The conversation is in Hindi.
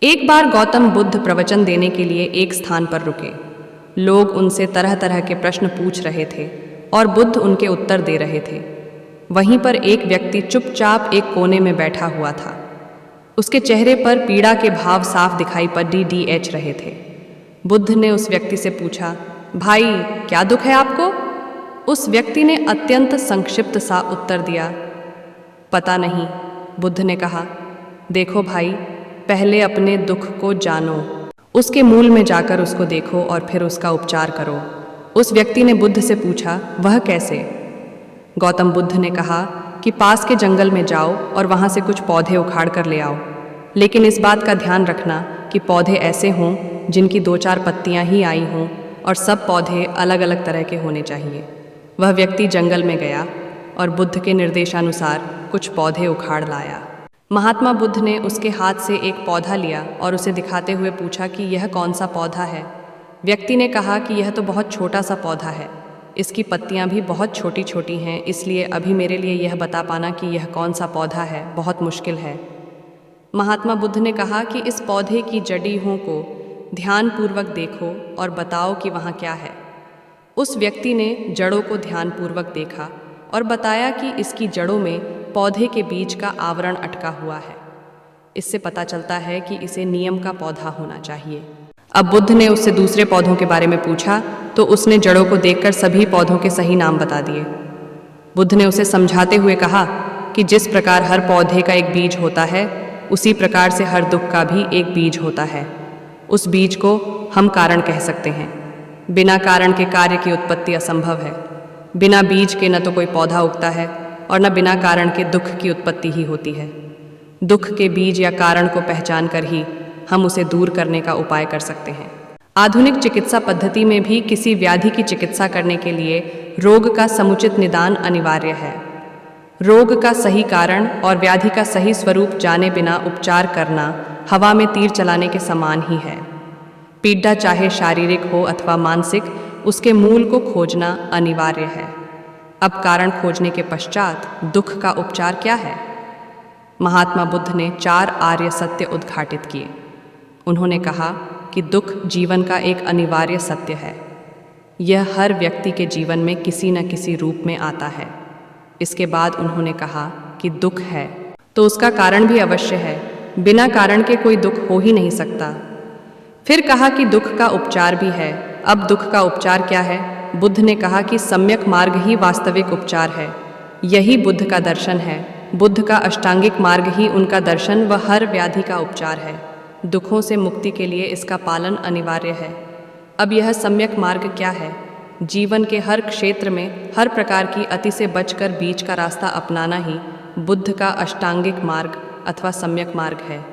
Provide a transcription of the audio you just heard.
एक बार गौतम बुद्ध प्रवचन देने के लिए एक स्थान पर रुके। लोग उनसे तरह तरह के प्रश्न पूछ रहे थे और बुद्ध उनके उत्तर दे रहे थे। वहीं पर एक व्यक्ति चुपचाप एक कोने में बैठा हुआ था। उसके चेहरे पर पीड़ा के भाव साफ दिखाई पड़ रहे थे। बुद्ध ने उस व्यक्ति से पूछा, भाई क्या दुख है आपको? उस व्यक्ति ने अत्यंत संक्षिप्त सा उत्तर दिया, पता नहीं। बुद्ध ने कहा, देखो भाई, पहले अपने दुख को जानो, उसके मूल में जाकर उसको देखो और फिर उसका उपचार करो। उस व्यक्ति ने बुद्ध से पूछा, वह कैसे? गौतम बुद्ध ने कहा कि पास के जंगल में जाओ और वहाँ से कुछ पौधे उखाड़ कर ले आओ, लेकिन इस बात का ध्यान रखना कि पौधे ऐसे हों जिनकी 2-4 पत्तियाँ ही आई हों और सब पौधे अलग अलग तरह के होने चाहिए। वह व्यक्ति जंगल में गया और बुद्ध के निर्देशानुसार कुछ पौधे उखाड़ लाया। महात्मा बुद्ध ने उसके हाथ से एक पौधा लिया और उसे दिखाते हुए पूछा कि यह कौन सा पौधा है? व्यक्ति ने कहा कि यह तो बहुत छोटा सा पौधा है, इसकी पत्तियां भी बहुत छोटी छोटी हैं, इसलिए अभी मेरे लिए यह बता पाना कि यह कौन सा पौधा है बहुत मुश्किल है। महात्मा बुद्ध ने कहा कि इस पौधे की जड़ों को ध्यानपूर्वक देखो और बताओ कि वहाँ क्या है। उस व्यक्ति ने जड़ों को ध्यानपूर्वक देखा और बताया कि इसकी जड़ों में पौधे के बीज का आवरण अटका हुआ है। इससे पता चलता है कि इसे नियम का पौधा होना चाहिए। अब बुद्ध ने उससे दूसरे पौधों के बारे में पूछा तो उसने जड़ों को देखकर सभी पौधों के सही नाम बता दिए। बुद्ध ने उसे समझाते हुए कहा कि जिस प्रकार हर पौधे का एक बीज होता है, उसी प्रकार से हर दुख का भी एक बीज होता है। उस बीज को हम कारण कह सकते हैं। बिना कारण के कार्य की उत्पत्ति असंभव है। बिना बीज के न तो कोई पौधा उगता है और न बिना कारण के दुख की उत्पत्ति ही होती है। दुख के बीज या कारण को पहचान कर ही हम उसे दूर करने का उपाय कर सकते हैं। आधुनिक चिकित्सा पद्धति में भी किसी व्याधि की चिकित्सा करने के लिए रोग का समुचित निदान अनिवार्य है। रोग का सही कारण और व्याधि का सही स्वरूप जाने बिना उपचार करना हवा में तीर चलाने के समान ही है। पीड़ा चाहे शारीरिक हो अथवा मानसिक, उसके मूल को खोजना अनिवार्य है। अब कारण खोजने के पश्चात दुख का उपचार क्या है? महात्मा बुद्ध ने 4 आर्य सत्य उद्घाटित किए। उन्होंने कहा कि दुख जीवन का एक अनिवार्य सत्य है। यह हर व्यक्ति के जीवन में किसी न किसी रूप में आता है। इसके बाद उन्होंने कहा कि दुख है तो उसका कारण भी अवश्य है। बिना कारण के कोई दुख हो ही नहीं सकता। फिर कहा कि दुख का उपचार भी है। अब दुख का उपचार क्या है? बुद्ध ने कहा कि सम्यक मार्ग ही वास्तविक उपचार है। यही बुद्ध का दर्शन है। बुद्ध का अष्टांगिक मार्ग ही उनका दर्शन व हर व्याधि का उपचार है। दुखों से मुक्ति के लिए इसका पालन अनिवार्य है। अब यह सम्यक मार्ग क्या है? जीवन के हर क्षेत्र में हर प्रकार की अति से बचकर बीच का रास्ता अपनाना ही बुद्ध का अष्टांगिक मार्ग अथवा सम्यक मार्ग है।